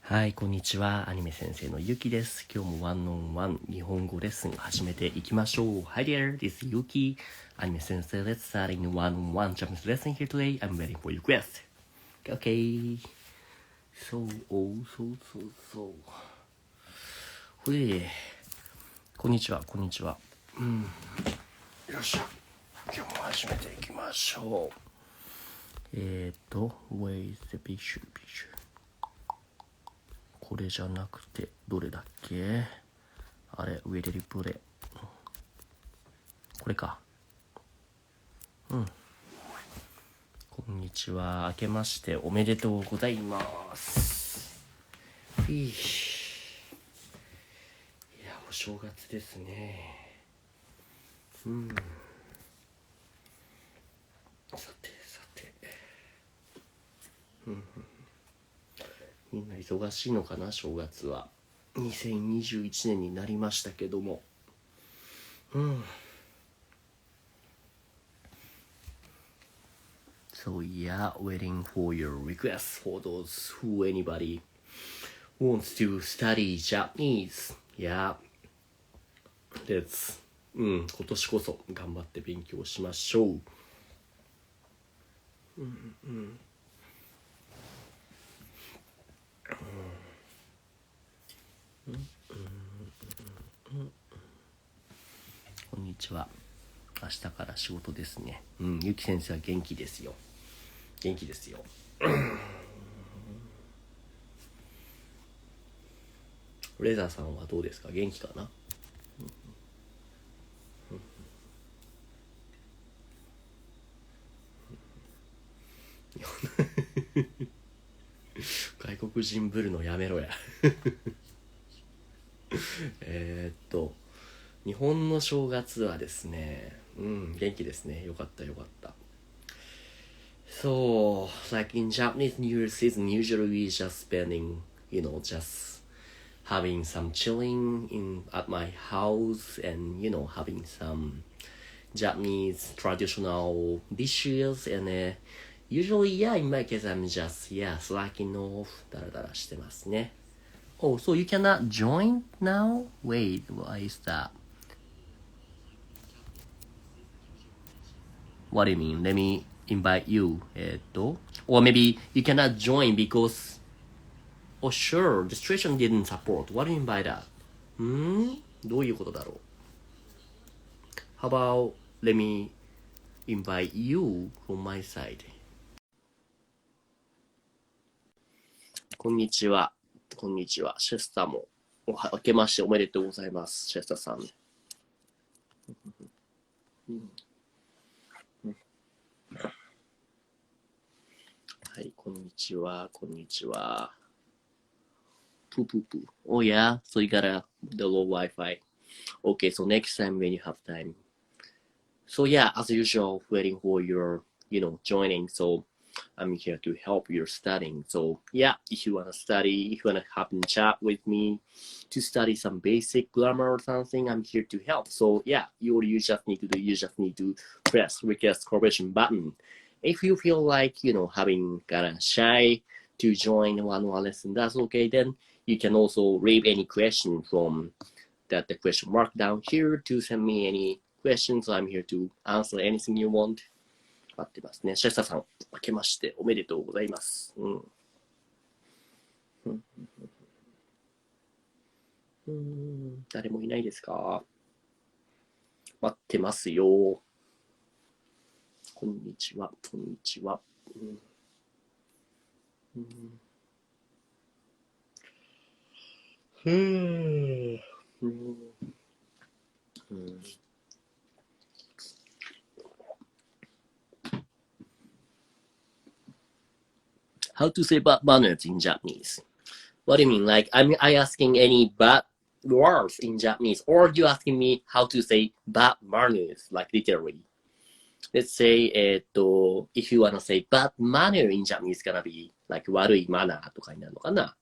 はい、こんにちは。アニメ先生のゆきです。今日もワンオンワン日本語レッスン始めていきましょう。Hi there, this is Yuki. AnimeSensei, let's start in one-on-one Japanese lesson here today. I'm waiting for your request. Okay. So. ほい。こんにちは。よっしゃ。今日も始めていきましょう。Where is the picture? これじゃなくて、どれだっけ？あれ、上でリプレイ。これか。こんにちは。明けましておめでとうございます。いや、お正月ですね。さて。みんな忙しいのかな、正月は。2021年になりましたけども。So yeah, waiting for your requests for those who anybody wants to study Japanese. Yeah, let's 今年こそ頑張って勉強しましょう。こんにちは。明日から仕事ですね。ゆき先生は元気ですよ。レザーさんはどうですか？元気かな？外国人ぶるのやめろや。日本の正月はですね、元気ですね。よかった。So, like in Japanese New Year season, usually we just spending, just having some chilling at my house and, having some Japanese traditional dishes and usually, in my case, I'm just, slacking off, だらだらしてますね。Oh, so you cannot join now? Wait, why is that? What do you mean? Let me invite you. Or maybe you cannot join because, sure, the situation didn't support. What do you mean by that? どういうことだろう？ How about let me invite you from my side. こんにちは。シェスタも明けましておめでとうございます。シェスタさん。はい、こんにちは。Poo. Oh yeah, so you got the low Wi-Fi. Okay, so next time when you have time. So yeah, as usual, waiting for your, joining. So I'm here to help your studying. So yeah, if you wanna study, if you wanna have a chat with me to study some basic grammar or something, I'm here to help. So yeah, you just need to press request collaboration button. If you feel like, having kind of shy to join one-on-one lesson, that's okay. Then you can also leave any question from the question mark down here to send me any questions. I'm here to answer anything you want. 待ってますね。シェスタさん、明けましておめでとうございます。誰もいないですか？待ってますよ。こんにちは。How to say bad manners in Japanese? What do you mean? Like, am I asking any bad words in Japanese, or you asking me how to say bad manners, like literally? Let's say, if you wanna say bad manner in Japanese, it's gonna be like 悪いマナーとかになるのかな？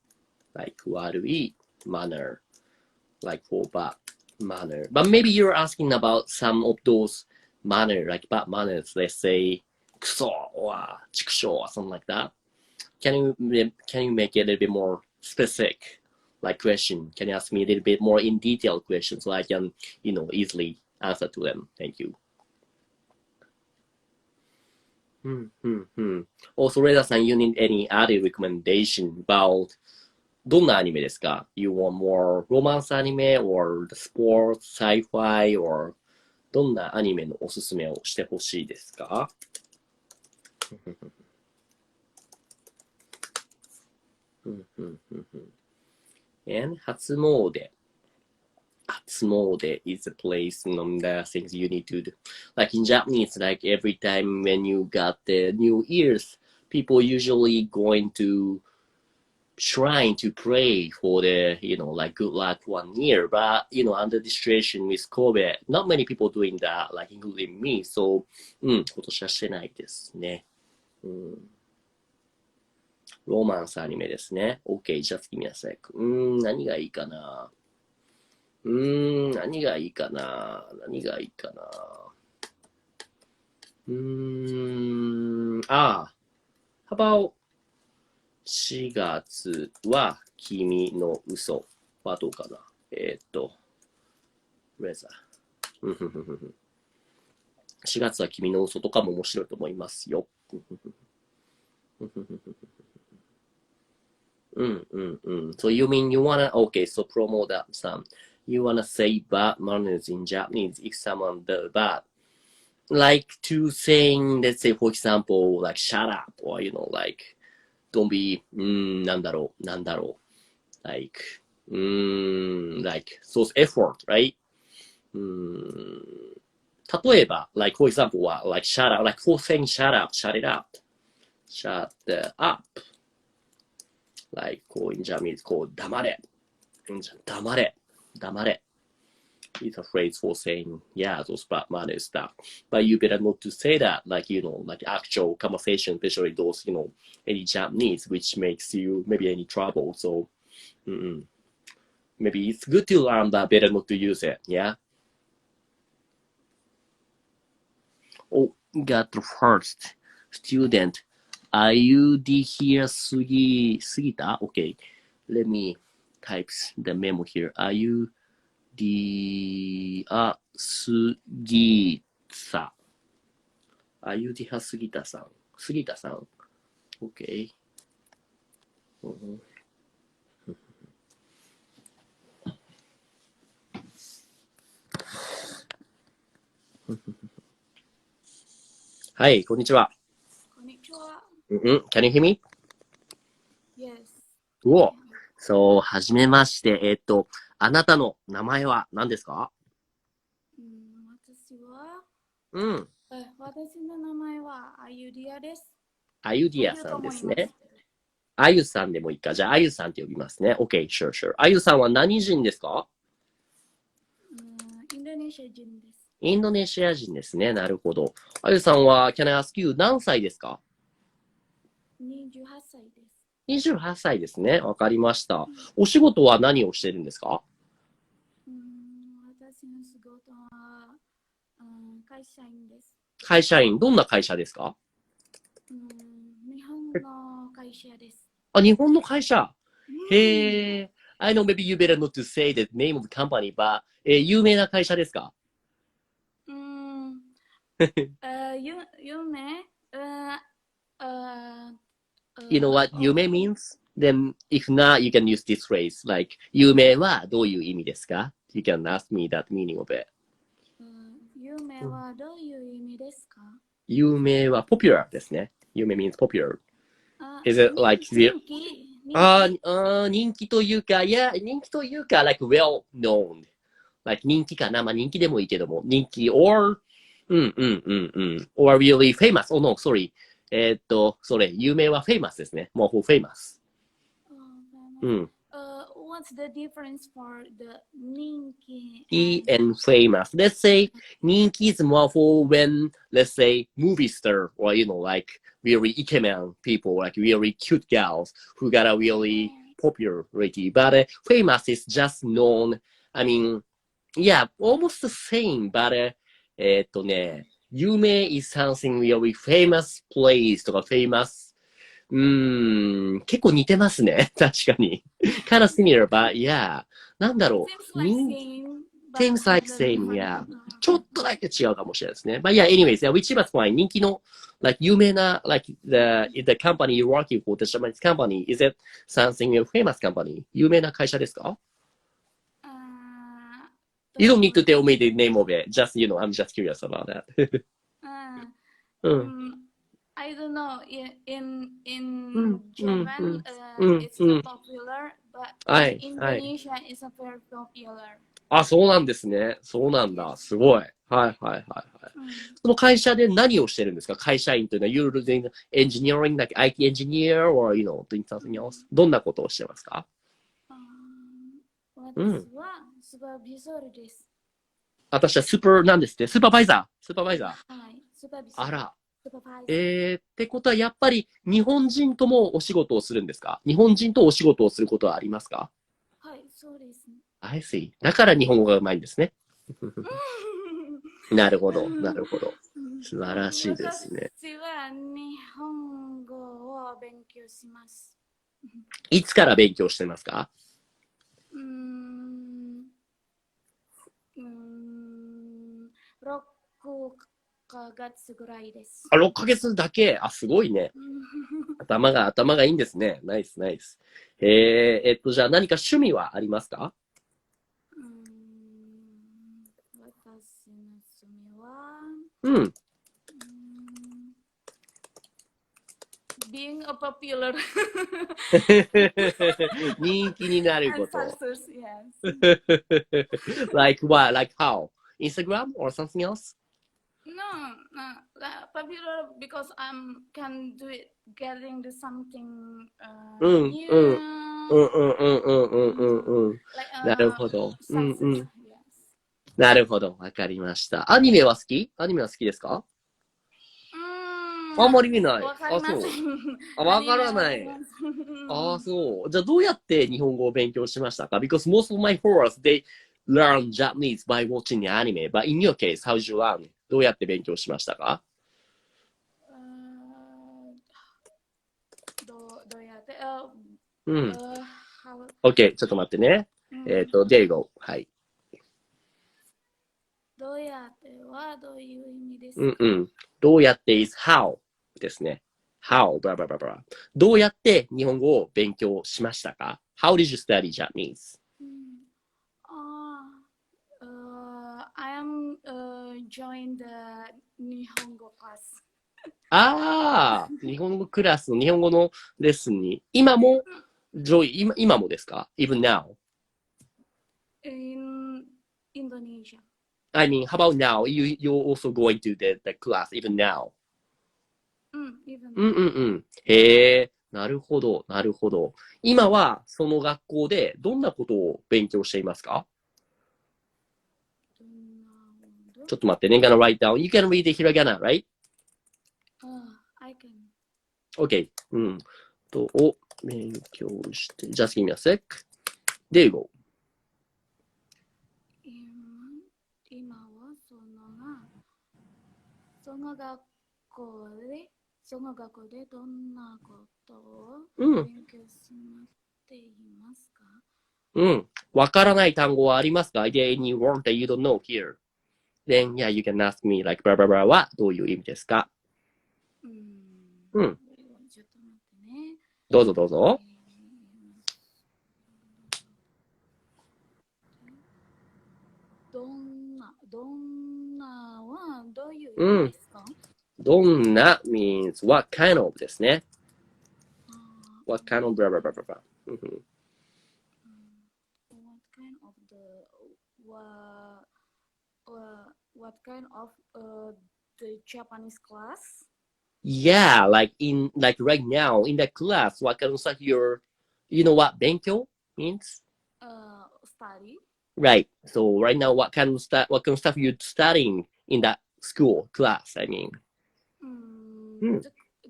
Like 悪い manner, like for bad manner. But maybe you're asking about some of those manner, like bad manners. Let's say クソ or チクショ or something like that. Can you make it a little bit more specific like question? Can you ask me a little bit more in detail questions so I can, easily answer to them? Thank you. Also, Reda-san, you need any other recommendation about どんなアニメですか? You want more romance anime or the sports, sci-fi, or どんなアニメのおすすめをしてほしいですか? And 初詣. 初詣 is a place, the things you need to do. Like in Japanese, like every time when you got the New Year's, people usually going to shrine to pray for the, like good luck 1 year. But, under the situation with COVID, not many people doing that, like including me. So, 今年はしてないですね。ロマンスアニメですね。OK, just give me a sec. 何がいいかな。何がいいかな。How about 4月は君の嘘はどうかな。レザー。4月は君の嘘とかも面白いと思いますよ。So you mean you wanna, okay, so promote that some. You wanna say bad manners in Japanese if someone does bad. Like to saying, let's say, for example, like shut up, or, like, don't be, なんだろう。like, so effort, right? 例えば、like, for example, は、like, shut up, like, for saying shut up, shut it up. Shut up. Like, こう、in Japanese, こう、黙れ。It's a phrase for saying, yeah, those bad manners stuff. But you better not to say that, like, like actual conversation, especially those, any Japanese, which makes you maybe any trouble. So, maybe it's good to learn, but better not to use it, yeah? Oh, got the first student. e&de here, Sugita? Okay, let me type the memo here. e&de, 杉田。e&de は杉田さん。OK。はい、こんにちは。Can you hear me? Yes. Cool. So, はじめまして。あなたの名前は何ですか？私は、私の名前はあゆりあです。あゆりあさんですね。あゆさんでもいいか。じゃあ、あゆさんって呼びますね。OK, sure. あゆさんは何人ですか？インドネシア人です。インドネシア人ですね。なるほど。あゆさんは、can I ask you 何歳ですか？28歳です。28歳ですね。わかりました。お仕事は何をしてるんですか？私の仕事は、会社員です。会社員。どんな会社ですか？日本の会社です。あ、日本の会社。へえ。I know maybe you better not to say the name of the company, but 有名な会社ですか？有名You know what 夢 means? Then if not, you can use this phrase. Like, 夢はどういう意味ですか？ You can ask me that meaning of it. 夢はどういう意味ですか？夢は popular ですね。夢 means popular. Is it like 人気というか、人気というか、like well known. Like 人気かな？まあ人気でもいいけども、人気 or or really famous. Oh no, sorry. それ、有名は famous ですね。もう famous. What's the difference for the 人気 and famous? Let's say 人気 is more for when, let's say, movie star or, like really ikemen people, like really cute girls who got a really popularity. But famous is just known. I mean, yeah, almost the same, but 有名 is something really famous place とか famous 結構似てますね。確かに。kind of similar, but yeah. なんだろ Seems う。like same, but seems like the same, different. yeah. ちょっとだけ違うかもしれないですね。But yeah, anyways, yeah, which was fine. 人気の、like, 有名な、like, the company you're working for, the Japanese company, is it something a famous company? 有名な会社ですか？ You don't need to tell me the name of it. Just, I'm just curious about that. うん。I don't know.う In ん、うん、う Japan, ん、うん、it's う not ん。popular, but は in い、はい。Indonesia, it's a very popular. あ、そうなんですね。そうなん Yes. だ。すごい。はい、はい、はい、はい。その会社で何をしてるんですか？会社員というのは、you're doing engineering, like IT engineer or, doing something else? どんなことをしてますか？うん。私はスーパービザーです。私はなんですって？スーパーバイザー。スーパーバイザー。はい、スーパービザー。あら。スーパーバイザー。ってことは、やっぱり日本人ともお仕事をするんですか？日本人とお仕事をすることはありますか？はい、そうですね。I see. だから日本語がうまいんですね。なるほど、なるほど。素晴らしいですね。私は日本語を勉強します。いつから勉強してますか？6ヶ月ぐらいです。？6ヶ月だけ。あ、すごいね。頭がいいんですね。ナイス、ナイス。じゃあ何か趣味はありますか？私の趣味は、うん。being a popular 人気になるこ and と。success, yes. like what? Like how? Instagram or something else? No, popular because I can do it, getting to something うん、new, うん。うんうんうんうんうんうんうん。like なるほど。うんう success, ん。yes. なるほど。わかりました。アニメは好き？アニメは好きですか？あんまり見ない。あ、そう。あ、わからない。あ、そう。じゃあどうやって日本語を勉強しましたか？ Because most of my followers, they learn Japanese by watching the anime. But in your case, how did you learn? どうやって勉強しましたか？どうやって、うん。OK、ちょっと待ってね。there you go. はい。どうやってはどういう意味ですか？うんうん。どうやって is how ですね。how, blah, blah, blah, blah. どうやって日本語を勉強しましたか？ How did you study Japanese? I am joined the 日本語 class. ああ、日本語クラスの日本語のレッスンに、今もですか？ Even now? In Indonesia. I mean, how about now? You're also going to the class, even now? Even うんうんうん。へえ、なるほど、なるほど。今はその学校でどんなことを勉強していますか？ちょっと待ってね。gonna write down. You can read the hiragana, right? I can. Okay. を勉強して。Just give me a sec. There you go. 今はその学校でどんなことを勉強していますか？わからない単語はありますか？ Is there any word that you don't know here? Then, yeah, you can ask me like, blah, blah, blah はどういう意味ですか？ちょっと待ってね。どうぞどうぞ。どんなはどういう意味ですか？どんな means what kind of ですね。What kind of blah, blah, blah, blah, blah. What kind of what kind of the Japanese class? Yeah, like right now in the class, what kind of stuff you know what 勉強 means? Study. Right. So right now, what kind of stuff you studying in that school class? I mean.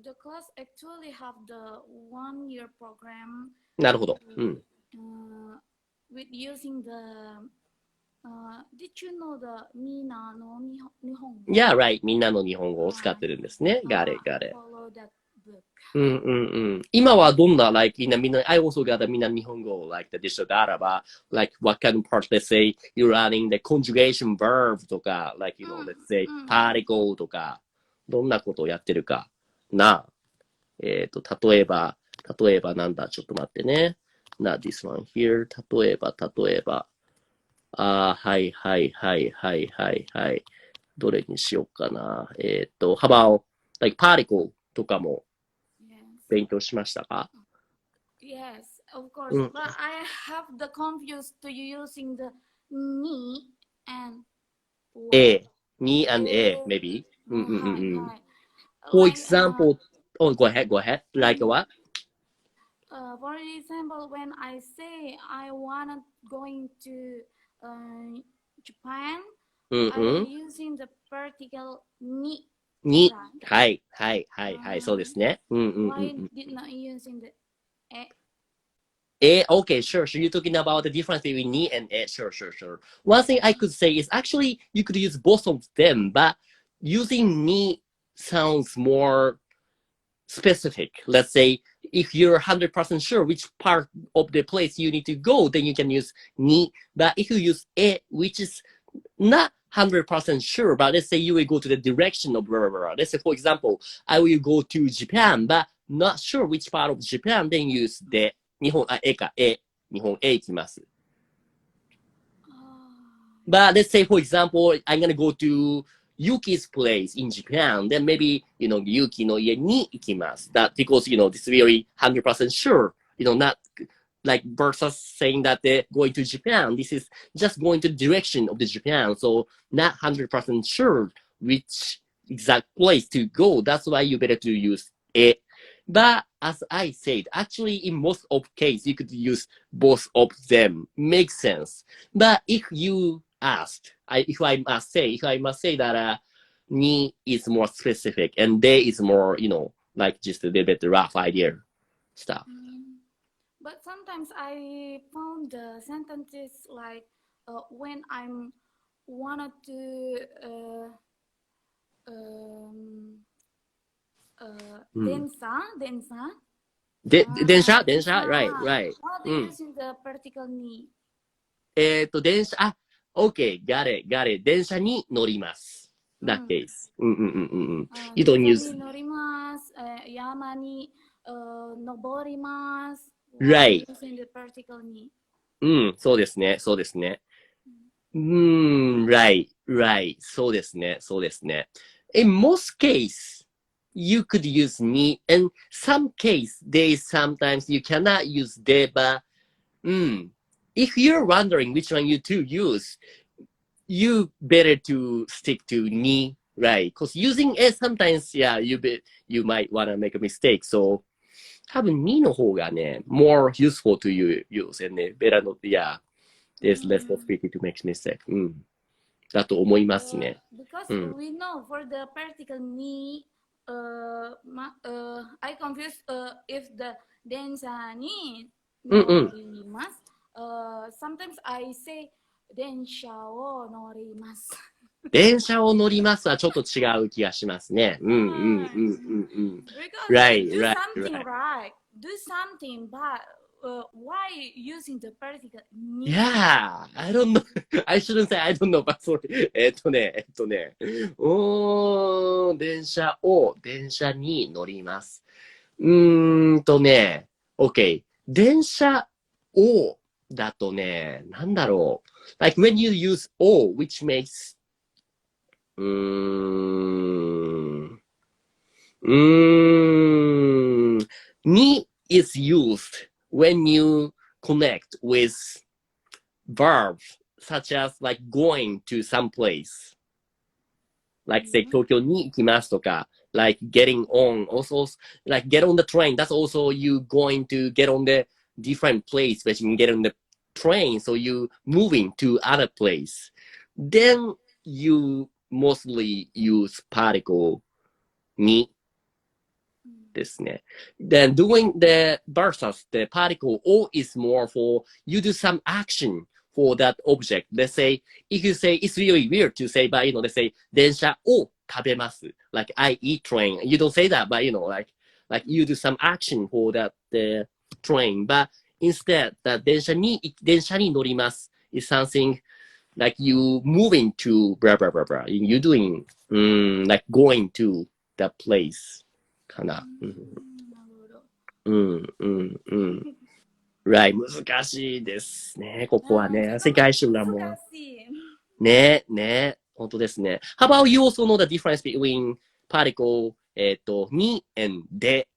The class actually have the 1 year program. なるほど。With using the did you know the みんなの日本語? Yeah, right. みんなの日本語を使ってるんですね。Got it, got it. Follow that book. 今はどんな、like, I also got a みんな日本語 like the digital data, but like what kind of parts, let's say you're running the conjugation verb とか、like, let's say particle とか、どんなことをやってるかな。例えばなんだ、ちょっと待ってね。not this one here. 例えば、はい。どれにしようかな。how about, like, particle とかも勉強しましたか？ Yes, of course. But I have the confused to using the ni and A. Ni and A, maybe. For example, go ahead. Like what? For example, when I say I wanna going to Japan, I'm using the particle ni. に、はい、そうですね。Why did not using the okay, sure. You're talking about the difference between ni and e. Sure. One thing I could say is actually you could use both of them, but using ni sounds more specific. Let's say if you're 100% sure which part of the place you need to go, then you can use ni. But if you use e, which is not 100% sure, but let's say you will go to the direction of blah, blah, blah. Let's say, for example, I will go to Japan, but not sure which part of Japan, then use the 日本、A か、A。日本 A 行きます。But let's say, for example, I'm gonna go to Yuki's place in Japan, then maybe, Yuki の家に行きます。That because, this is really 100% sure, not like versus saying that they're going to Japan. This is just going to the direction of the Japan. So not 100% sure which exact place to go. That's why you better to use it. But as I said, actually in most of cases, you could use both of them. Makes sense. But if you asked, if I must say that ni is more specific and they is more, like just a little bit rough idea stuff. But sometimes I found the sentences like when I'm wanted to densa. 電車 right. How do you using the particle ni? 電車、okay, got it. 電車に乗ります。That case. You don't use. 電車に乗ります。山に登ります。Right. Using the particle ni. そうですね。right. そうですね。In most cases, you could use ni. In some case, sometimes you cannot use de, but if you're wondering which one you to use, you better to stick to ni, right? Because using it sometimes, you might want to make a mistake. So, 多分2の方がね、more useful to you use and ね、better not, there's less possibility to make mistake. だと思いますね。Because we know for the particle ni, I confuse if the 電車に乗ります。Sometimes I say 電車を乗ります。電車を乗りますはちょっと違う気がしますね。Right. Do something right. Do something, but why using the particle ni? Yeah, I don't know. I shouldn't say I don't know, but sorry. 電車に乗ります。OK。電車をだとね、なんだろう。Like when you use o, which makes ni is used when you connect with verbs such as like going to some place. Like say 東京に行きますとか like getting on, also like get on the train. That's also you going to get on the different place where you can get on the train. So you moving to other place. Then you mostly use particle にですね。Then doing the versus the particle o is more for you do some action for that object. Let's say if you say it's really weird to say, but let's say 電車を食べます. Like I eat train. You don't say that, but like like you do some action for that the train, but instead the 電車に乗ります is something like you moving to blah blah blah blah. You doing like going to that place かな。right 難しいですね。ここはね。世界史がもう。ね、本当ですね。How about you also know the difference between particle に and で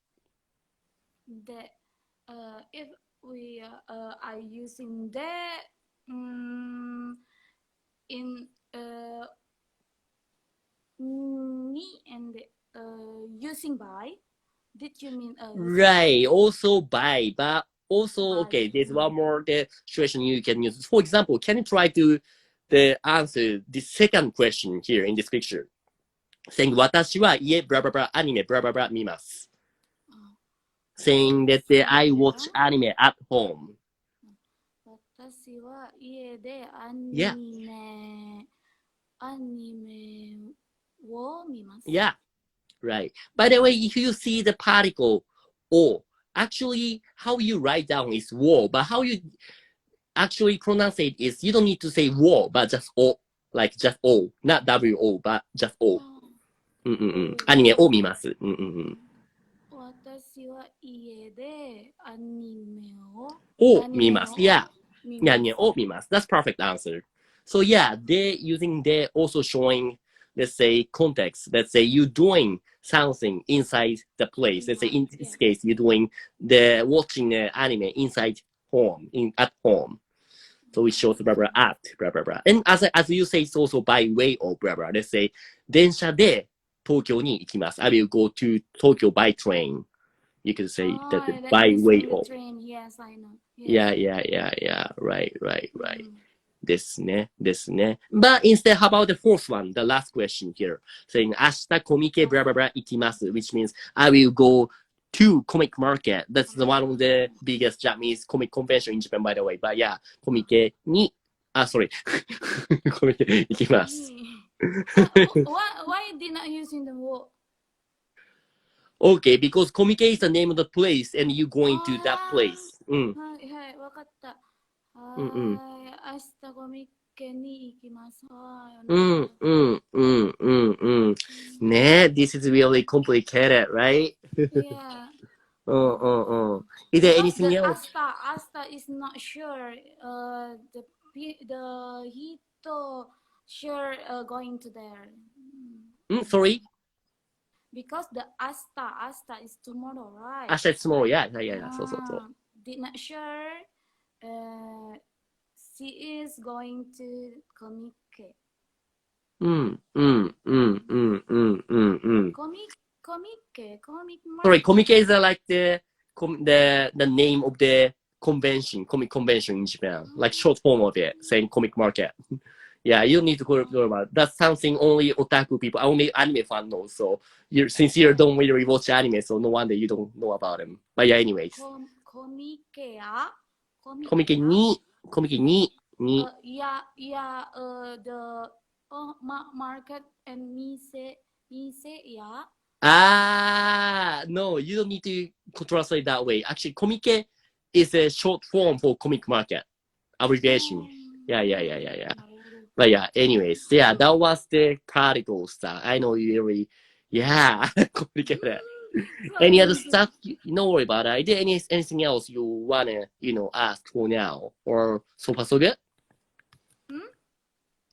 if we are using the in me and using by, did you mean right also by but also by. okay there's one more the situation you can use. For example, can you try to the answer the second question here in this picture saying 私は家 blah blah blah anime blah blah blah 見ます saying that I watch anime at home. 私は家でアニ Yeah. メを見ます。Yeah, right. By the way, if you see the particle o, actually how you write down is wo, but how you actually pronounce it is you don't need to say wo, but just o, like just o, not wo, but just o. アニメを見ます。私は家でアニメを見ます。Yeah. アニメを見ます。That's perfect answer. So yeah, they using they also showing, let's say context. Let's say you doing something inside the place. Let's say in this case you doing the watching the anime inside home, at home. So it shows blah blah at blah blah blah. And as you say, it's also by way of blah blah. Let's say 電車で東京に行きます。I will go to Tokyo by train. You could say that by way of. Yes, I know. Yes. Yeah. Right. ですね。But instead, how about the fourth one, the last question here, saying 明日コミケ blah blah blah 行きます which means I will go to comic market. That's the one of the biggest Japanese comic convention in Japan, by the way. But yeah, コミケに、sorry. コミケ行きます。Why did not using the word? Okay, because Komike is the name of the place and you going to that place. はい、わかった。明日コミケに行きます。ね、this is really complicated, right? Yeah. Is there anything else? Asta is not sure. The Hito sure going to there. Sorry? Because the Asta is tomorrow, right? Asta is tomorrow, yeah. So. Did not sure. She is going to Komike. Comic market. Sorry, Komike is like the name of the convention, comic convention in Japan, like short form of it, saying comic market. Yeah, you need to go about that's something only otaku people, only anime fan knows. So since you don't really watch anime, so no wonder you don't know about them. But yeah, anyways. Komike ni. The market and mise, yeah. No, you don't need to translate that way. Actually, komike is a short form for comic market abbreviation. Yeah. But yeah, anyways, yeah, that was the particle stuff. I know you really, complicated. Any other stuff? No worry about it. Is there anything else you wanna, ask for now, or so far so good?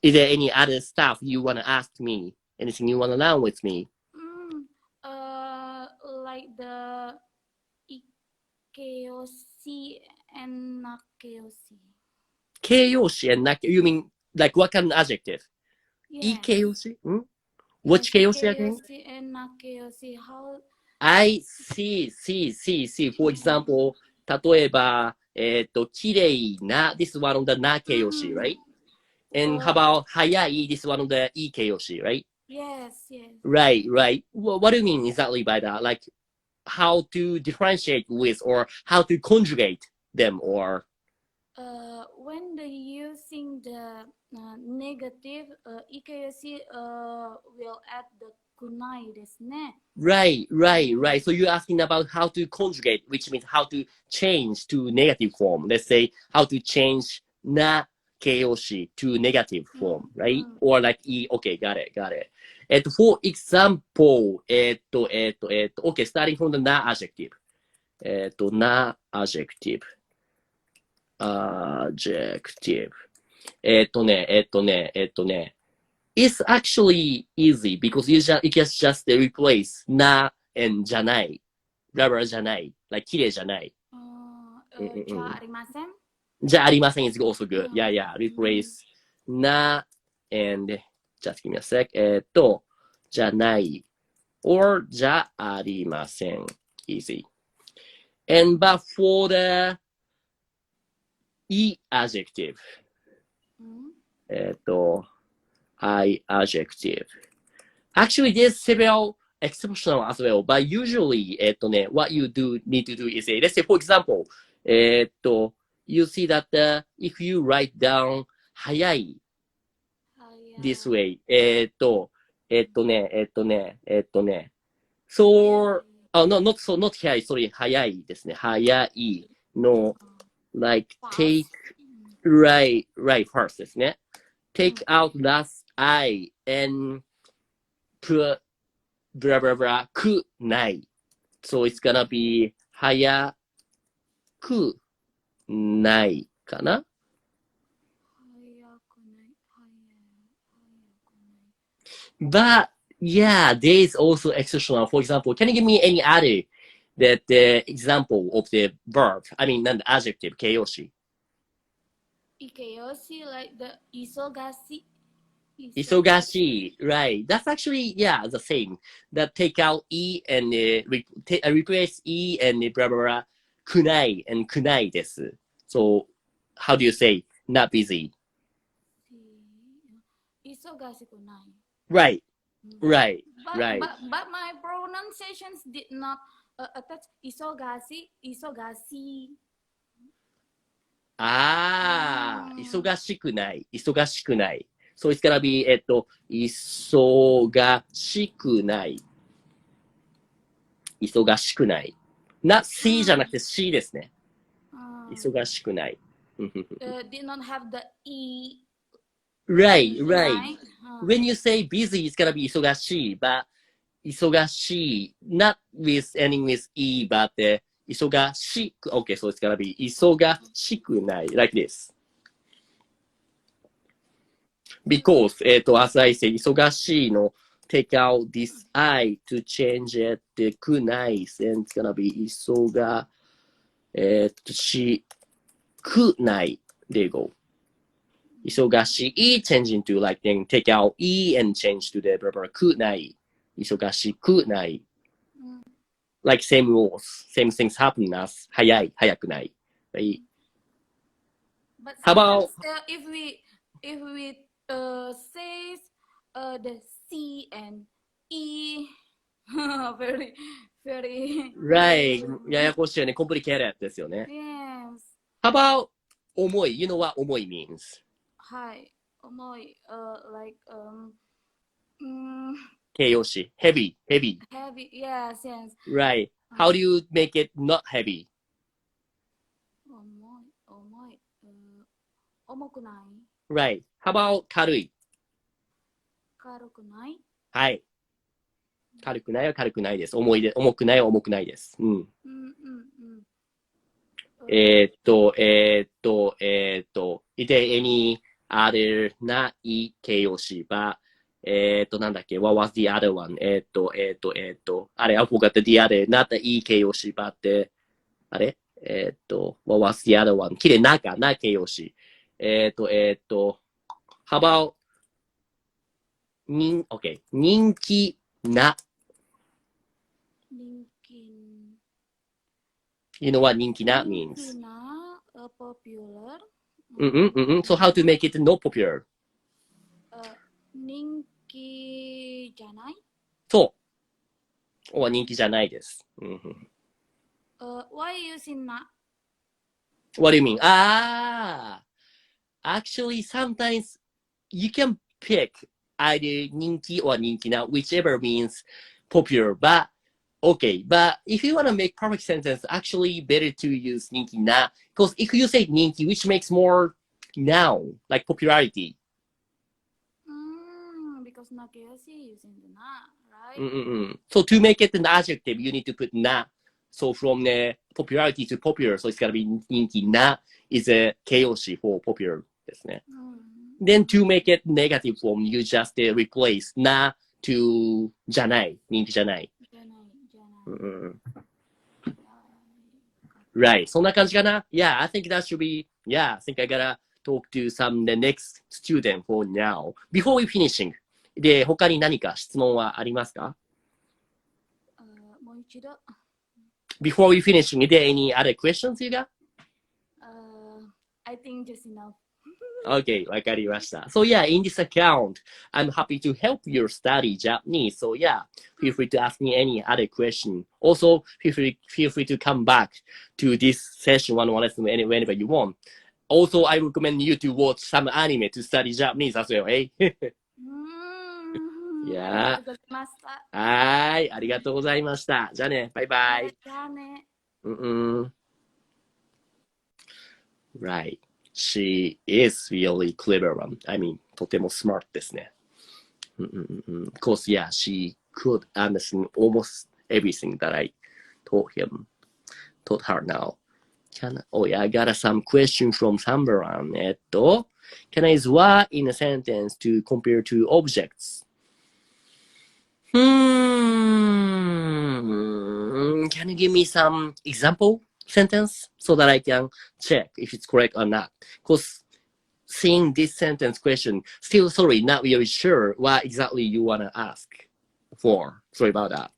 Is there any other stuff you wanna ask me? Anything you wanna learn with me? Like the ikeyoshi and nakeyoshi. Keiyoshi and nake. You mean like what kind of adjective? Yes. Ikeyoshi? Which keiyoshi again? Ikeyoshi and nakeyoshi. How? I see. For example, 例えば、綺麗な this is one of the な形容詞 right? And how about 早い this is one of the いい形容詞 right? Yes. Right. What do you mean exactly by that? Like how to differentiate with or how to conjugate them or? When they using the negative, ikeyoshi will add the くないですね。Right. So you're asking about how to conjugate, which means how to change to negative form. Let's say how to change na keiyoshi to negative form, right? Or like okay, got it. For example, okay, starting from the na adjective. Na adjective. It's actually easy because you can just replace na and じゃない。blah blah じゃない。like 綺麗じゃない。じゃありません。じゃありません is also good. Yeah. Replace na and just give me a sec. じゃない or じゃありません easy. And but for the e adjective. I adjective. Actually, there's several exceptional as well, but usually, what you need to do is, let's say, for example, you see that if you write down 早い this way, so, oh, no, not so, not 早い, sorry, 早いですね。早いの like take, right, first ですね。Take out last I and put blah blah blah くない。So it's gonna be 早くないかな But yeah, there is also exceptional. For example, can you give me any other that example of the verb? I mean, not the adjective, 形容詞。形容詞 like the 忙しい。忙しい right. That's actually, yeah, the same. That take out E and replace E and blah, blah, blah. くない and くないです。So, how do you say not busy? 忙しくない。Right. But my pronunciations did not attach 忙しい。忙しくない。So it's gonna be, 忙しくない。not C じゃなくて C ですね。忙しくない。did not have the E. Right. When you say busy, it's gonna be 忙しい, but 忙しい, not with ending with E, but 忙しく, okay, so it's gonna be 忙しくない, like this. Because, as I say, 忙しいの take out this I to change it to くない and it's gonna be 忙しくない. There you go. 忙しい change into like then take out E and change to the verb くない。忙しくない。Like same rules, same things happen as 早くない。Right? But How about if we say the C and E very right ややこしいよね。complicated ですよね。Yes. How about 重い You know what 重い means? はい。重い like 形容詞 heavy. heavy. Yes. Right. How do you make it not heavy? 重い重くない。 Right. How about 軽い軽くない。はい。軽くないは軽くないです。重くないは重くないです。is there any other ない形容詞は、なんだっけ What was the other one? あれ、I forgot the other, not the いい形容詞ばって、あれwhat was the other one? 綺麗な形容詞。how about okay. 人気な。You know what 人気な means? 人気な popular. So how to make it not popular? 人気じゃない。そう。人気じゃないです。Why using not? What do you mean? Actually, sometimes you can pick either 人気 or 人気な, whichever means popular. But okay, but if you want to make perfect sentence, actually better to use 人気な, because if you say 人気, which makes more noun, like popularity. Because Nakayasi using the na, right? So to make it an adjective, you need to put na. So from the popularity to popular, so it's gotta be 人気な is a 形容詞 for popular ですね。Then to make it negative form, you just replace na to じゃない、人気じゃない。Right. そんな感じかな Yeah, I think that should be, yeah, I think I gotta talk to the next student for now. Before we finishing. で、他に何か質問はありますかもう一度。Before we finishing, is there any other questions you got? I think just enough. Okay, わかりました。So yeah, in this account, I'm happy to help you study Japanese. So yeah, feel free to ask me any other question. Also, feel free to come back to this session one-on-one lesson whenever you want. Also, I recommend you to watch some anime to study Japanese as well, eh? Yeah. はい、ありがとうございました。じゃあね、バイバイ。じゃあね。Right. She is really clever one. I mean, とても smart ですね。Because, yeah, she could understand almost everything that I taught her now. Oh, yeah, I got some question from someone. Can I use what in a sentence to compare two objects? Can you give me some example sentence so that I can check if it's correct or not? Because seeing this sentence question, still sorry, not really sure what exactly you want to ask for. Sorry about that.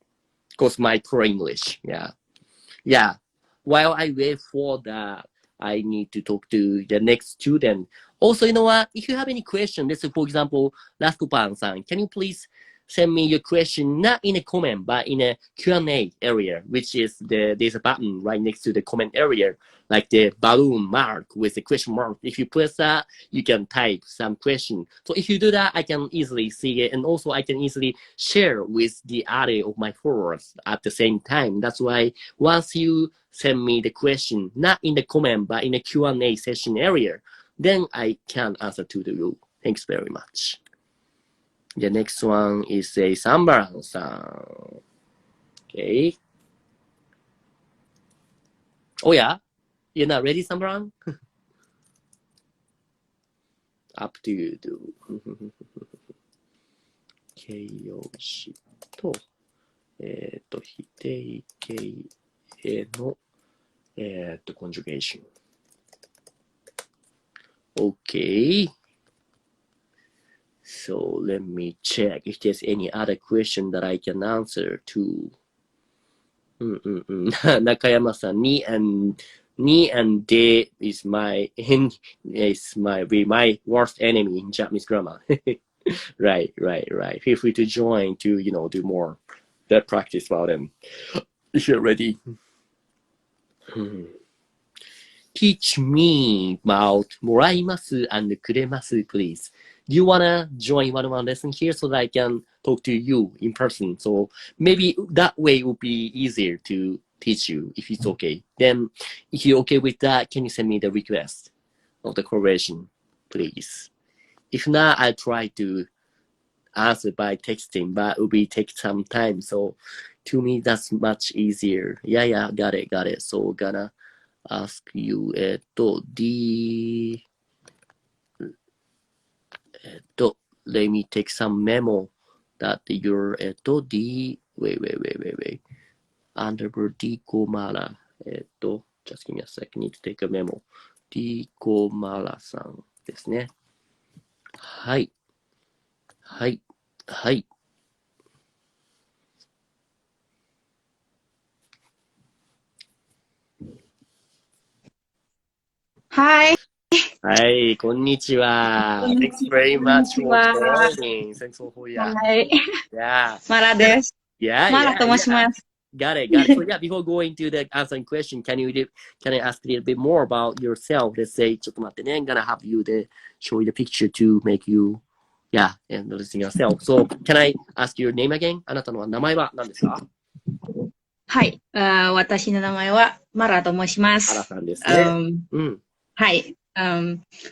Because my poor English, yeah. While I wait for that, I need to talk to the next student. Also, you know what? If you have any question, let's say, for example, Rastupan-san, can you please send me your question not in a comment but in a Q&A area, which is there's a button right next to the comment area, like the balloon mark with a question mark. If you press that, you can type some question. So if you do that, I can easily see it, and also I can easily share with the other of my followers at the same time. That's why once you send me the question not in the comment but in a Q&A session area, then I can answer to you. Thanks very much. The next one is a Sambaran-san. Okay. Oh yeah? You're not ready, Sambaran? Up to you. 形容詞と、否定形への、conjugation. Okay. So let me check if there's any other question that I can answer to. Nakayama-san, ni and de is my worst enemy in Japanese grammar. Right. Feel free to join to do more that practice about them if you're ready. Teach me about Moraimasu and Kuremasu, please. Do you wanna join one-on-one lesson here so that I can talk to you in person? So maybe that way it will be easier to teach you if it's okay. Then if you're okay with that, can you send me the request of the correction, please? If not, I'll try to answer by texting, but it will take some time. So to me, that's much easier. Yeah, got it. So gonna ask you, let me take some memo that your, wait. Underverb D Komara, just give me a second, need to take a memo. D Komara さんですね。はい。Hi. Hi, こんにちは。Thanks very much for joining. Thanks for yeah. Mara です。Yeah. Mara と申します。Got it. So yeah, before going to the answering question, can I ask a little bit more about yourself? Let's say, ちょっと待ってね。I'm gonna have you show you the picture to make you Yeah, and listening yourself. So, can I ask your name again? あなたの名前は何ですか？はい。私の名前はマラと申します。マラさんですね。はい。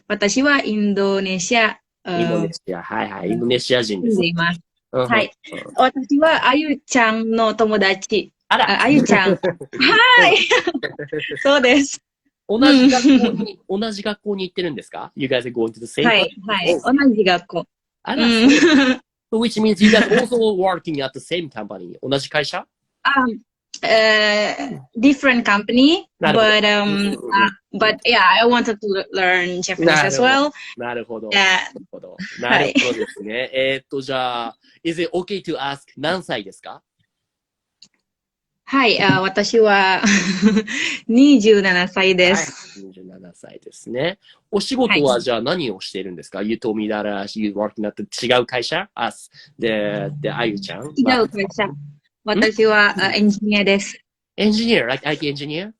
私はインドネシア、インドネシア、はいはい、インドネシア人です。住んでいます。はい。私はあゆちゃんの友達。あゆちゃん。はい。そうです。同じ学校に行ってるんですか？ You guys are going to the same はい、はい。同じ学校。あら、which means you guys also working at the same company. 同じ会社？Different company, but yeah, I wanted to learn Japanese as well. なるほど。なるほどですね。じゃあ、is it okay to ask 何歳ですか？はい、私は27歳です。27歳ですね。お仕事はじゃあ何をしているんですか？ You told me that you working at the 違う会社 as the あゆちゃん。違う会社。私はエンジニアです。エンジニア like IT engineer?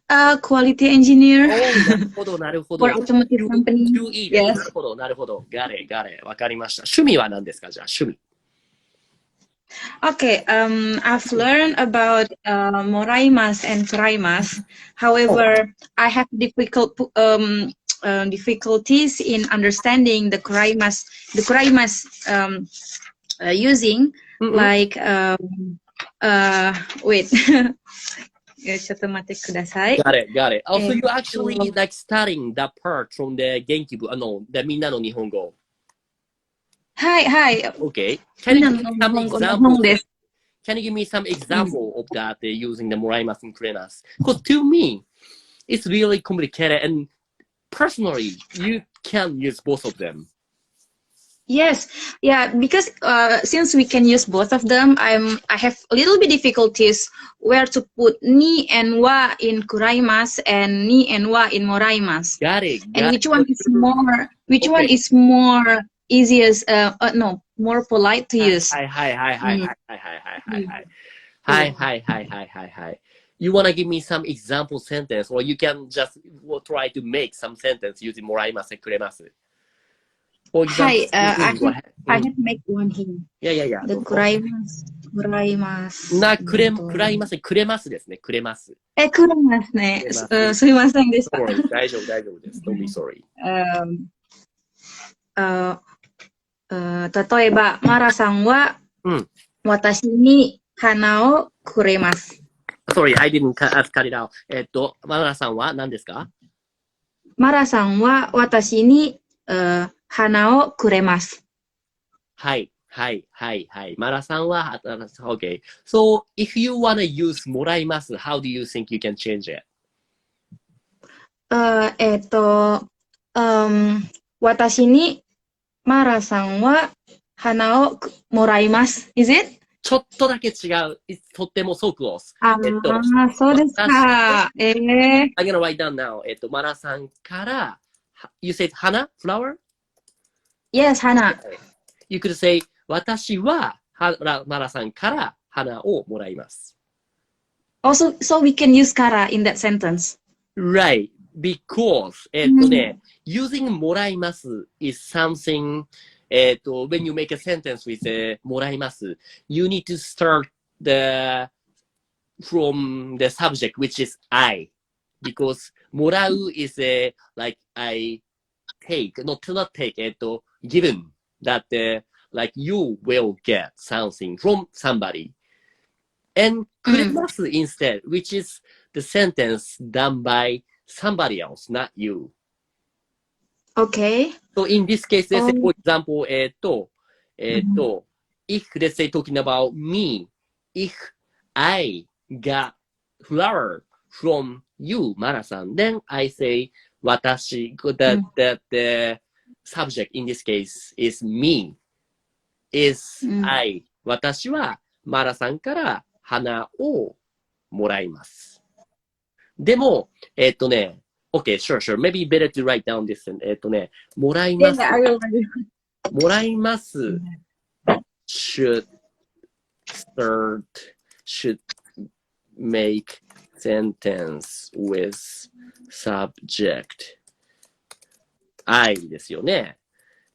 Quality engineer. なるほど、なるほど。For automotive company. Yes. なるほど、なるほど。got it. わかりました。趣味は何ですか？じゃあ、趣味。Okay, I've learned about Moraimasu and Kuremasu. However, I have difficulties in understanding the Kuremasu using like wait. ちょっと待ってください。Got it. Also, you actually like studying that part from the 元気部、the みんなの日本語。はいはい。Okay. Can you give me some example of that using the Moraimasu and Kuremasu? Because to me, it's really complicated and personally, you can use both of them. Yes, yeah, because since we can use both of them, I have a little bit difficulties where to put ni and wa in Kuraimasu and ni and wa in Moraimasu. Got it. And which one is more easiest? No, more polite to use. Hi. You wanna give me some example sentence, or you can just try to make some sentence using Moraimasu and Kuremasu. For example, I have make one here. Yeah. The Kuraimasu. kuremasuですね。kuremasu。くれますね。すみませんでした。大丈夫です。Don't be sorry. 例えば、マラさんは、私に花をくれます。Sorry, I didn't cut it out. マラさんは何ですか？マラさんは私に、花をくれます。はい。マラさんは、okay. So, if you wanna use もらいます、how do you think you can change it? 私に、マラさんは花をもらいます。Is it? ちょっとだけ違う。とってもso close. そうですか。I'm gonna write down now. マラさんから、you said 花 flower? Yes, 花。You could say 私はマラさんから花をもらいます。Also, so we can use から in that sentence. Right, because using もらいます is something when you make a sentence with もらいます you need to start from the subject which is I because もらう is like I take, not take, given that like you will get something from somebody. And くれます instead, which is the sentence done by somebody else, not you. Okay. So in this case, let's say, for example, if let's say talking about me, if I got flower from you, Mara-san, then I say 私 that the subject in this case is me, is I. 私はマラさんから花をもらいます。でも、okay, sure. Maybe better to write down this. もらいます。もらいます。should make sentence with subject I ですよね。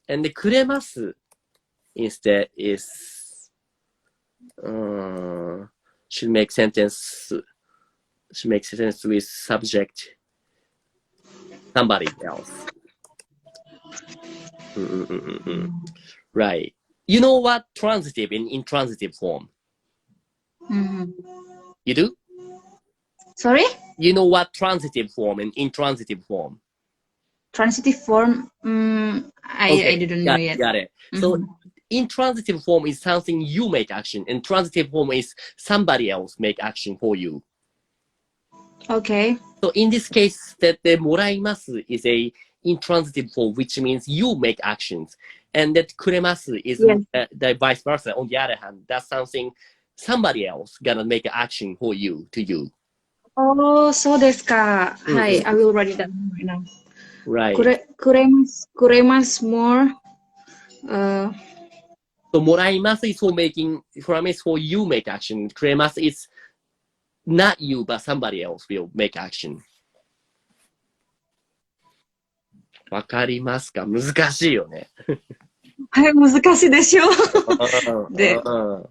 And the kuremasu instead is should make sentence with subject somebody else. Right. You know what transitive in intransitive form? You do? Sorry? You know what transitive form and intransitive form? Transitive form, I didn't know yet. Got it. So intransitive form is something you make action, and transitive form is somebody else make action for you. Okay. So in this case, that the moraimasu is a intransitive form, which means you make actions, and that kuremasu is the vice versa. On the other hand, that's something somebody else gonna make an action for you to you. Oh, so desu ka. Hi, I will write it down right now. Right. Kuremas more. So moraimasu is for making, kuramas for you make action. Kuremasu is not you, but somebody else will make action. わかりますか？難しいよね。はい、難しいでしょ。でも、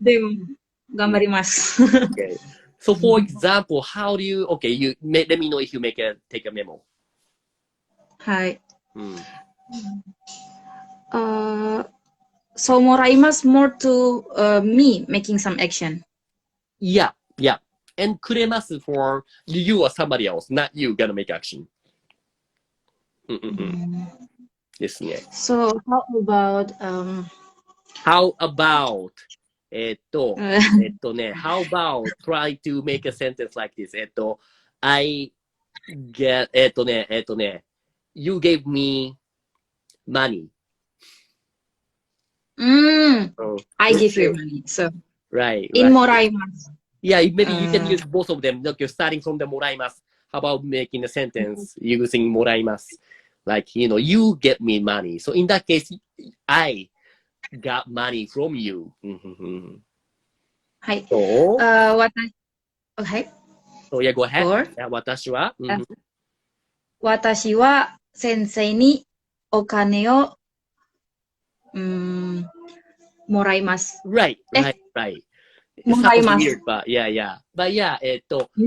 頑張ります。Okay. So for example, how do you, okay, let me know if you take a memo. はい。So moraimasu more to me making some action. Yeah. And kuremasu for you or somebody else, not you gonna make action. ですね。So how about how about try to make a sentence like this. I get you gave me money. I give you money. So right. In moraimasu. Yeah, maybe you can use both of them. Look, you're starting from the moraimasu. How about making a sentence using moraimasu? Like, you get me money. So in that case, I got money from you. はい。So, okay. So yeah, go ahead. Or, 私は、私は先生にお金をもらいます。Right. It sounds weird, but yeah. But yeah,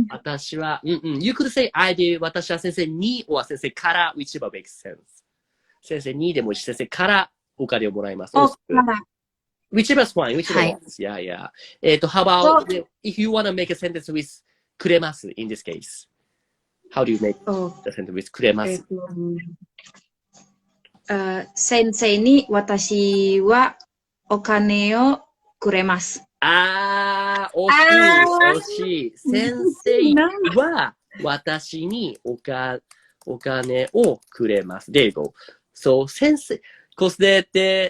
私は、You could say I で、私は先生に、or 先生から、whichever makes sense. 先生にでもいいし、先生からお金をもらいます。Whichever is fine, whichever is. Yeah. How about, if you want to make a sentence with くれます in this case? How do you make the sentence with くれます？先生に私はお金をくれます。惜しい。先生は私にお金をくれます。There you go. So, 先生、because the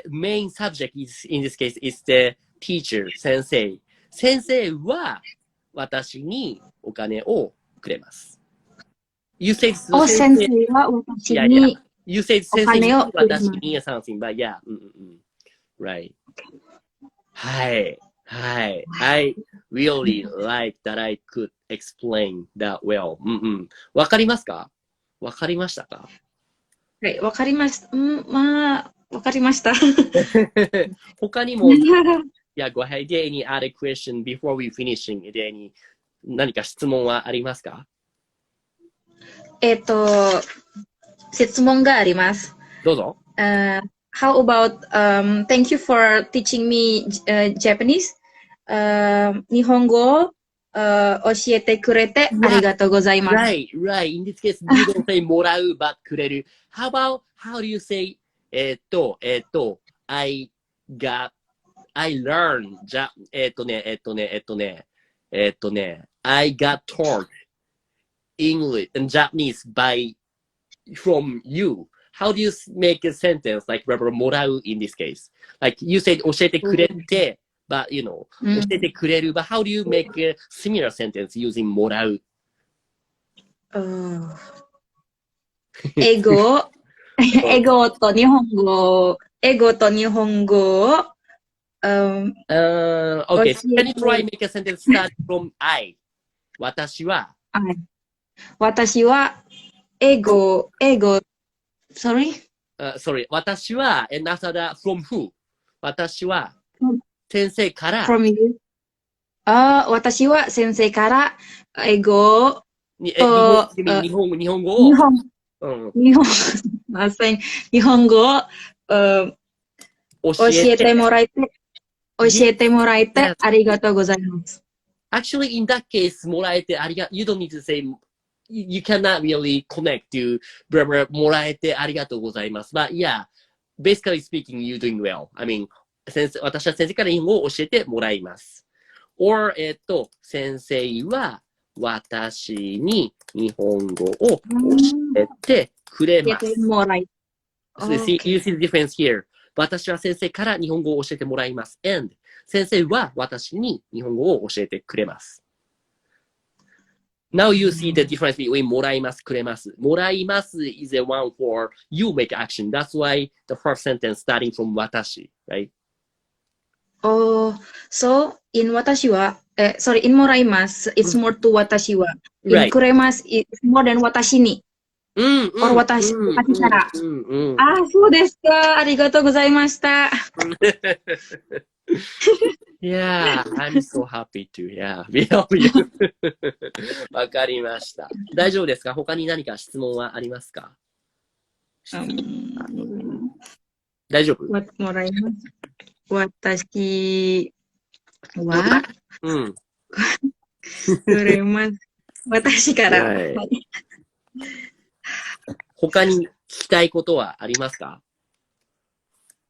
main subject is, in this case, is the teacher, 先生。先生は私にお金をくれます。You said 先生は私に You said 先生に私に something, but yeah. Right. はい。I really like that I could explain that well. わかりますか？わかりましたか？はい、わかりました。わかりました。他にも、Yeah, go ahead. Is there any other question before we finishing? Is there any 何か質問はありますか？質問があります。どうぞ。How about thank you for teaching me Japanese? 日本語を教えてくれてありがとうございます。Right. In this case, you don't say もらう but くれる。How do you say I learned I got taught English and Japanese from you. How do you make a sentence like もらう in this case? Like you said 教えてくれて but教えてくれる but how do you make a similar sentence using もらう？英語と日本語をOkay, so can you try make a sentence start from I? 私は英語、sorry? sorry, 私は、and after that, from who? 私は、先生から、From you. 私は先生から英語を、日本語を、日本語を、教えてもらえてありがとうございます。Actually, in that case, もらえてありが、you don't need to say, you cannot really connect to もらえてありがとうございます。But yeah, basically speaking, you're doing well. I mean, 私は先生から日本語を教えてもらいます。or, 先生は私に日本語を教えてくれます。You see the difference here. 私は先生から日本語を教えてもらいます。and 先生は私に日本語を教えてくれます。Now you see the difference between もらいます、くれます。もらいます is a one for you make action. That's why the first sentence starting from 私, right? Oh, so in 私は、sorry, in もらいます、it's more to 私は。In くれます、it's more than 私に。or 私から。そうですか。ありがとうございました。Yeah, I'm so happy to, yeah, be help you. わかりました。大丈夫ですか？他に何か質問はありますか？大丈夫？もらいます。私は、くれます。私から。他に聞きたいことはありますか？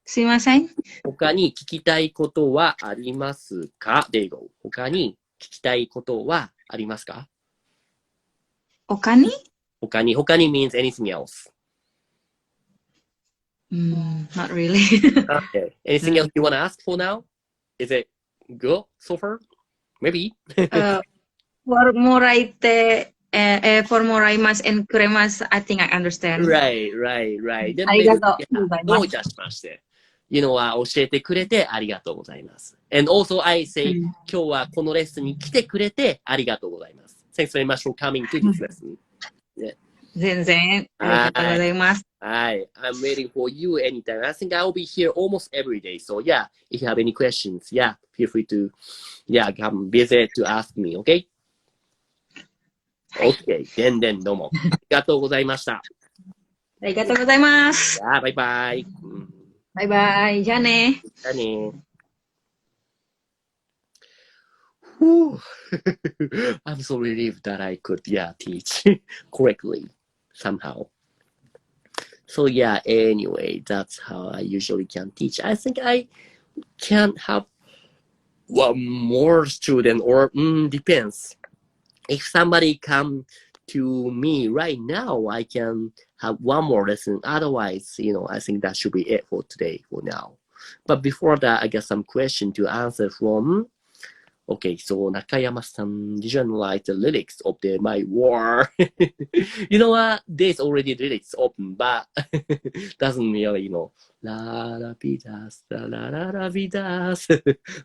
すいません。他に聞きたいことはありますか？ There you go. 他に聞きたいことはありますか？他に means anything else. Not really. Okay. Anything else you want to ask for now? Is it good so far? Maybe. For もらえて、for もらいます and くれます、I think I understand. Right. ありがとうございます。どういたしまして。いうのは教えてくれてありがとうございます。And also I say、今日はこのレッスンに来てくれてありがとうございます。Thanks very much for coming to this lesson. 全然ありがとうございます。I'm waiting for you anytime. I think I'll be here almost every day. So yeah, if you have any questions, yeah, feel free to, come visit to ask me, okay? Okay, でんどうも。ありがとうございました。ありがとうございます。バイバイ。バイバイ。じゃあね。I'm so relieved that I could, teach correctly somehow. So yeah, anyway, that's how I usually can teach. I think I can have one more student or depends. If somebody come to me right now, I can have one more lesson. Otherwise, I think that should be it for today for now. But before that, I got some question to answer from. Okay, so Nakayama-san didn't like the lyrics of My War. You know what? There's already lyrics open, but doesn't really, La la vidas, la la la vidas,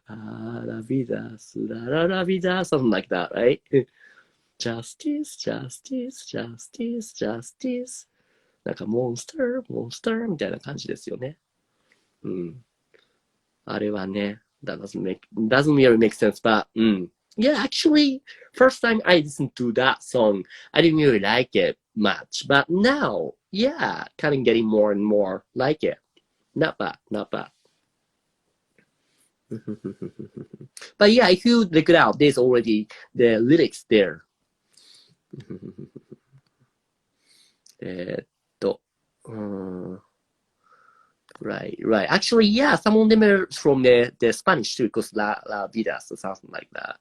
la la vidas, la la vidas, something like that, right? Justice, justice, justice, justice. なんかモンスターみたいな感じですよね。あれはね。That doesn't really make sense, but yeah, actually, first time I listened to that song, I didn't really like it much, but now, yeah, kind of getting more and more like it. Not bad. But yeah, if you look it out, there's already the lyrics there. Right. Actually, yeah, some of them are from the Spanish too, because La Vidas or something like that.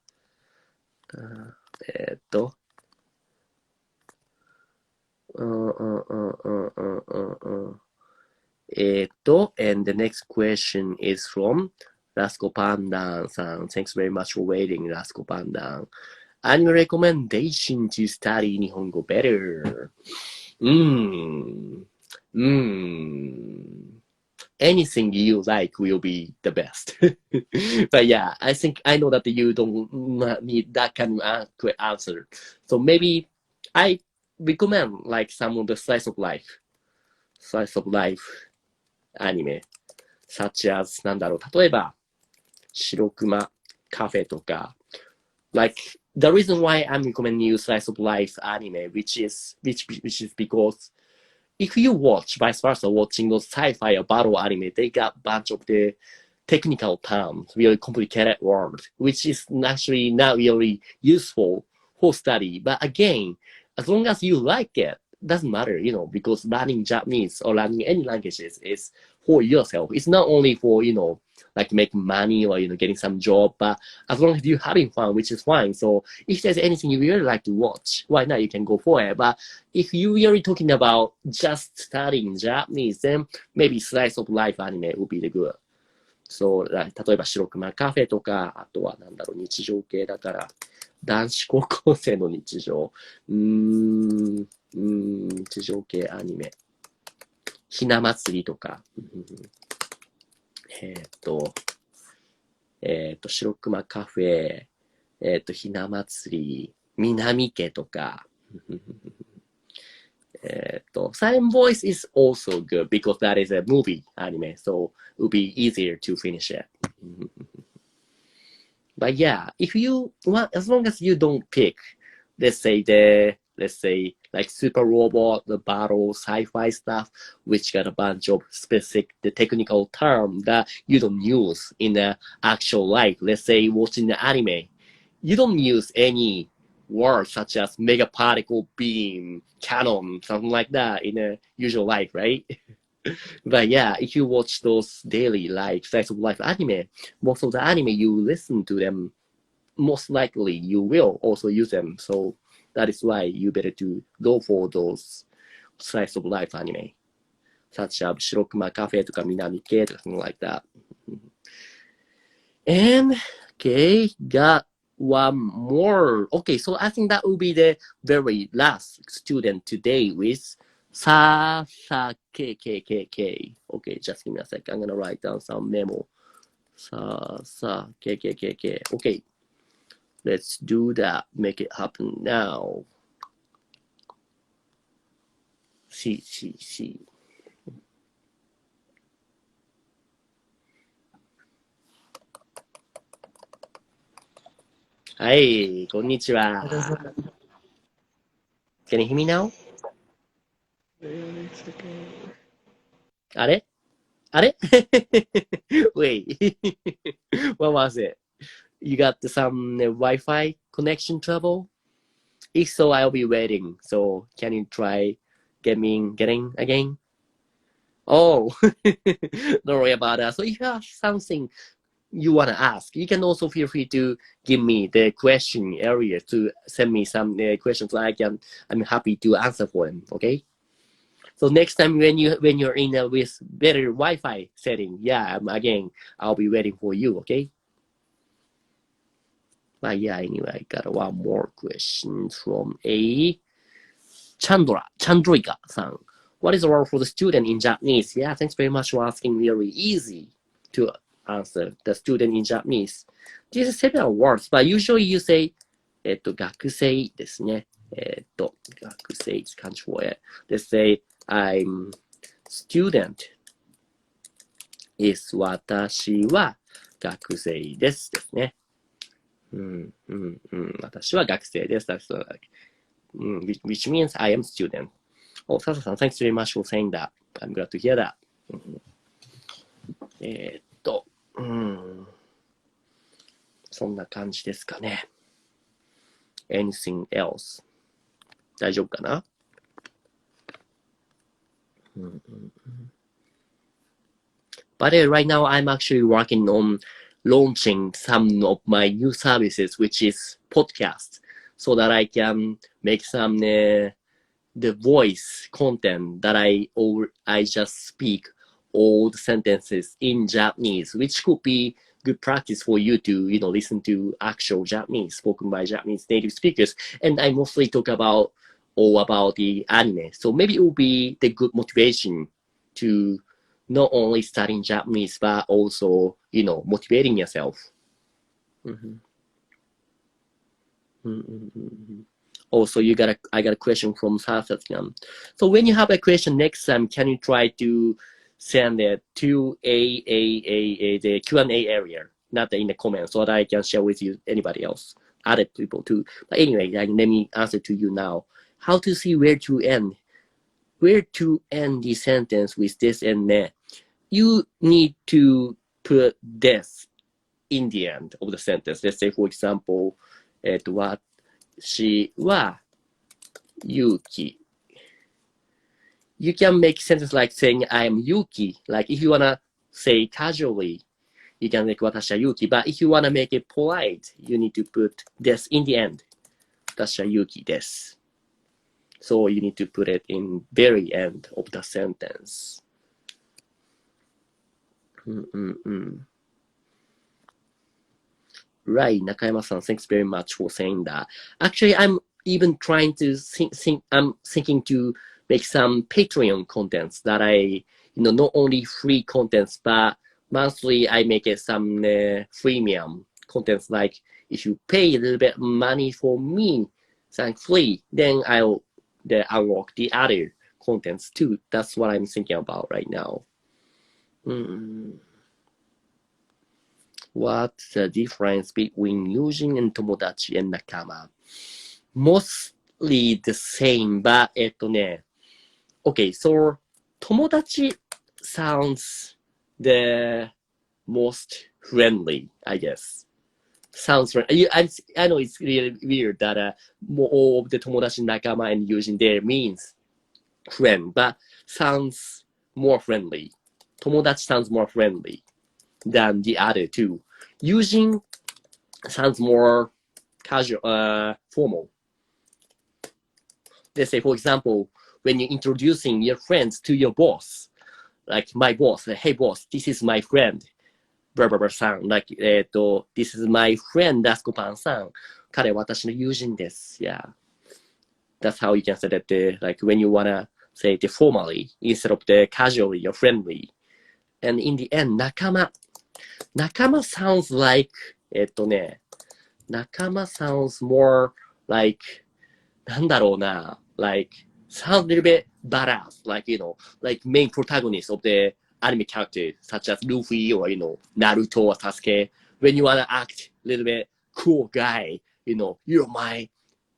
And the next question is from Rasco Pandan-san. Thanks very much for waiting, Rasco Pandan. Any recommendation to study Nihongo better? Anything you like will be the best. But yeah, I know that you don't need that kind of quick answer. So maybe I recommend like some of the slice of life slice of life anime, such as なんだろう、例えば、白熊カフェとか、like, the reason why I'm recommending you slice of life anime, which is because if you watch vice versa, watching those sci-fi or battle anime, they got a bunch of the technical terms, really complicated words, which is actually not really useful for study. But again, as long as you like it, doesn't matter, you know, because learning Japanese or learning any languages is for yourself. It's not only for, you know, like making money or, you know, getting some job, but as long as you're having fun, which is fine. So if there's anything you really like to watch, why not? You can go for it. But if you really talking about just studying Japanese, then maybe slice of life anime would be the good. そう、例えば白熊カフェとか、あとはなんだろう、日常系だから、男子高校生の日常、日常系アニメ、ひな祭りとか、白熊カフェ、ひな祭り、南家とか、Silent Voice is also good because that is a movie anime, so it will be easier to finish it. But yeah, if you want, as long as you don't pick, let's say like Super Robot, the battle, sci-fi stuff, which got a bunch of specific the technical term that you don't use in the actual life. Let's say watching the anime, you don't use any words such as mega particle beam, cannon, something like that in a usual life, right? But yeah, if you watch those daily like slice of life anime, most of the anime you listen to them, most likely you will also use them. So that is why you better to go for those slice of life anime, such as 白熊カフェとか南系とか something like that. And okay, got one more. Okay, so I think that will be the very last student today with K. Okay, just give me a sec. I'm gonna write down some memo. K. Okay, let's do that. Make it happen now. C. はい、こんにちは。Can you hear me now? あれ Wait. What was it? You got some Wi-Fi connection trouble? If so, I'll be waiting. So can you try getting again? Oh, don't worry about that. So if you have something you want to ask, you can also feel free to give me the question area to send me some questions. I'm happy to answer for them. Okay. So next time when you're in with better Wi-Fi setting, yeah, again, I'll be waiting for you. Okay. But yeah, anyway, I got one more question from a Chandrika-san. What is the role for the student in Japanese? Yeah, thanks very much for asking. Very easy to answer. The student in Japanese. These are several words, but usually you say, 学生ですね。学生 is control it. Let's say I'm student is 私は学生ですですね。私は学生です。That's which means I am student. Oh, Sasa-san, thanks very much for saying that. I'm glad to hear that. そんな感じですかね。Anything else? 大丈夫かな？But right now, I'm actually working on launching some of my new services, which is podcasts, so that I can make some the voice content that I just speak all the sentences in Japanese, which could be good practice for you to listen to actual Japanese spoken by Japanese native speakers. And I mostly talk about the anime, so maybe it will be the good motivation to not only studying Japanese, but also, motivating yourself. Also, I got a question from Sasatyan. So when you have a question next time, can you try to send it to the Q&A area, not in the comments, so that I can share with you anybody else, other people too. But anyway, let me answer to you now. How to see where to end the sentence with this and that. You need to put this in the end of the sentence. Let's say, for example, 私はYuki. You can make sentence like saying I am Yuki. Like if you wanna say casually, you can make 私は Yuki. But if you wanna make it polite, you need to put this in the end. 私は Yuki です. So you need to put it in very end of the sentence. Right, Nakayama-san, thanks very much for saying that. Actually, I'm even trying to I'm thinking to make some Patreon contents that not only free contents, but monthly I make it some freemium contents. Like if you pay a little bit of money for me, thankfully, then I'll unlock the other contents too. That's what I'm thinking about right now. What's the difference between Yujin and Tomodachi and Nakama? Mostly the same, but okay, so Tomodachi sounds the most friendly, I guess. Sounds friendly. I know it's really weird that all of the Tomodachi, Nakama, and Yujin there means friend, but sounds more friendly. Tomodachi sounds more friendly than the other two. Yujin sounds more casual, formal. Let's say, for example, when you're introducing your friends to your boss, like my boss, hey boss, this is my friend, san, like, this is my friend, Dasko-pan-san. 彼は私の友人です. Yeah. That's how you can say that, like when you wanna say it formally, instead of the casually or friendly. And in the end, Nakama sounds like, Nakama sounds more like, なんだろうな, like, sounds a little bit badass, like, like main protagonist of the anime character, such as Luffy or, Naruto or Sasuke. When you wanna act a little bit cool guy, you're my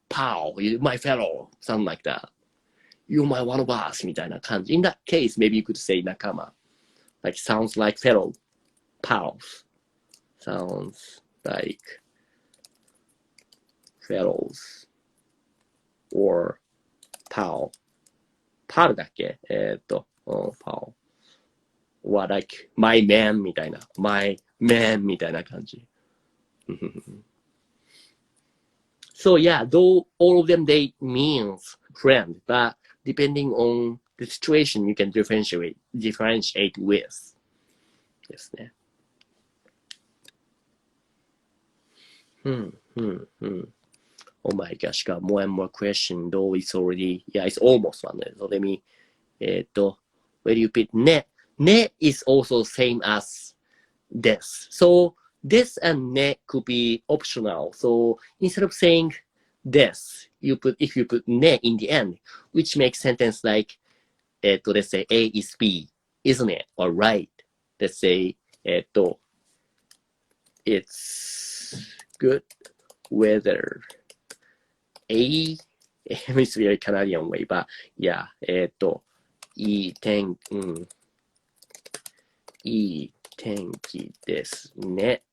pal, you're my fellow, something like that. You're my one of us, みたいな感じ. In that case, maybe you could say Nakama. Like, sounds like fellow, pals. Sounds like fellows or pal. Pal だっけpal. Or like my man みたいな。my man みたいな感じ。So yeah, though all of them, they means friend, but depending on the situation, you can differentiate with. ですね。Oh my gosh, got more and more question, though it's already, it's almost one. So let me, where do you put ne? Ne is also same as this. So this and ne could be optional. So instead of saying this, if you put ne in the end, which makes sentence like, let's say A is B, isn't it? Or right. Let's say, it's good weather. A, it's very Canadian way, but yeah, いい天気ですね.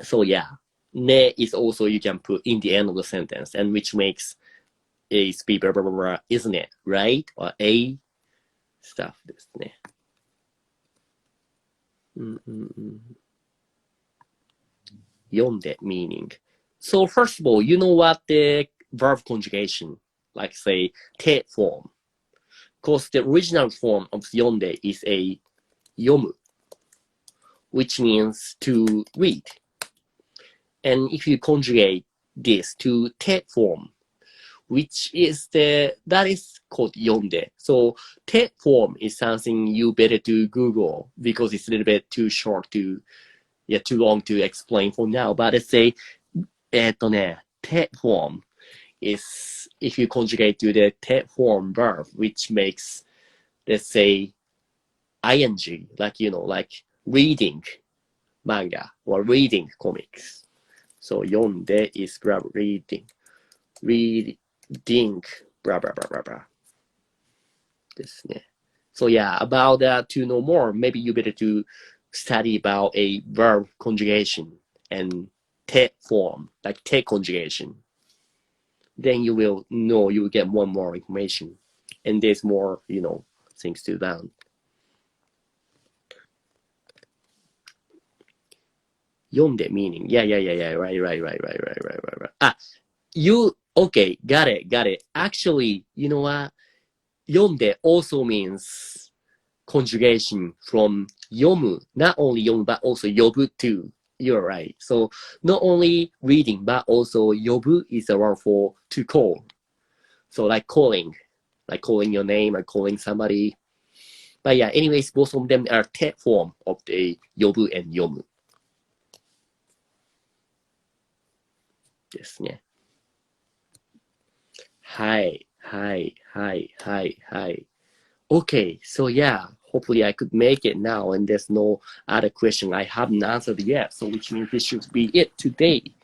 So yeah, ne is also you can put in the end of the sentence, and which makes A, B, blah, blah, blah, blah, isn't it? Right? Or A stuff ですね. Yonde meaning. So first of all, you know what the verb conjugation, like say, te form. Because the original form of yonde is a yomu, which means to read. And if you conjugate this to te form, that is called yonde. So te form is something you better to Google because it's a little bit too short too long to explain for now. But let's say, te form is if you conjugate to the te form verb, which makes, let's say, ing, like, like reading manga or reading comics. So, 読んで is blah, reading, blah, blah, blah, blah, blah. ですね。So yeah, about that to know more, maybe you better to study about a verb conjugation and te form, like te conjugation. Then you will know, you will get more and more information. And there's more, things to learn. 読んで meaning. Yeah, right. Okay, got it. Actually, you know what? 読んで also means conjugation from 読む, not only 読む but also 呼ぶ too. You're right. So not only reading but also 呼ぶ is a word for to call. So like calling your name, like calling somebody. But yeah, anyways, both of them are te form of the 呼ぶ and 読むですね。はい。Okay, so yeah, hopefully I could make it now, and there's no other question I haven't answered yet, so which means this should be it today.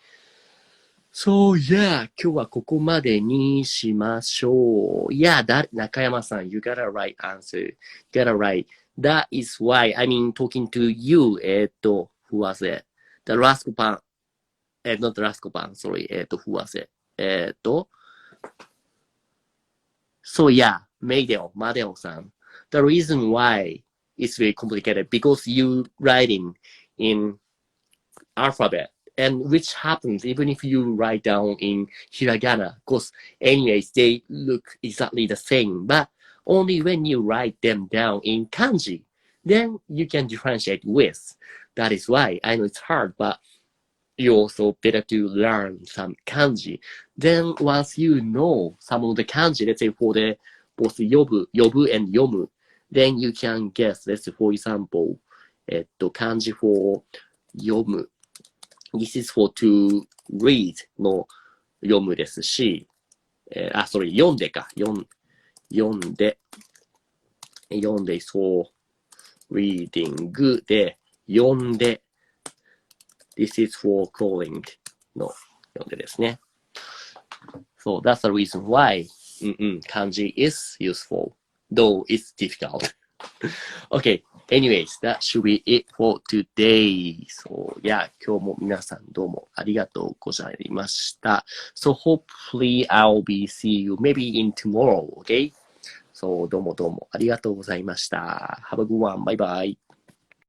So yeah, 今日はここまでにしましょう。Yeah,中山さん, you got a right answer. You got a right. That is why, I mean, talking to you, who was it? The Rascopan, not the Rascopan, sorry, who was it? So yeah, Madeo-san. The reason why it's very complicated because you writing in alphabet, and which happens even if you write down in hiragana, because anyways they look exactly the same, but only when you write them down in kanji, then you can differentiate with. That is why I know it's hard, but you also better to learn some kanji. Then once you know some of the kanji, let's say for the both yobu and yomu, then you can guess, let's say for example, kanji for yomu. This is for to read の読むですし、sorry, 読んでか。読んで is for reading で、読んで This is for calling の読んでですね。So that's the reason why kanji is useful, though it's difficult. Okay, anyways, that should be it for today. So yeah, 今日も皆さんどうもありがとうございました。So hopefully I'll be see you maybe in tomorrow, okay? So どうもありがとうございました。Have a good one. Bye bye.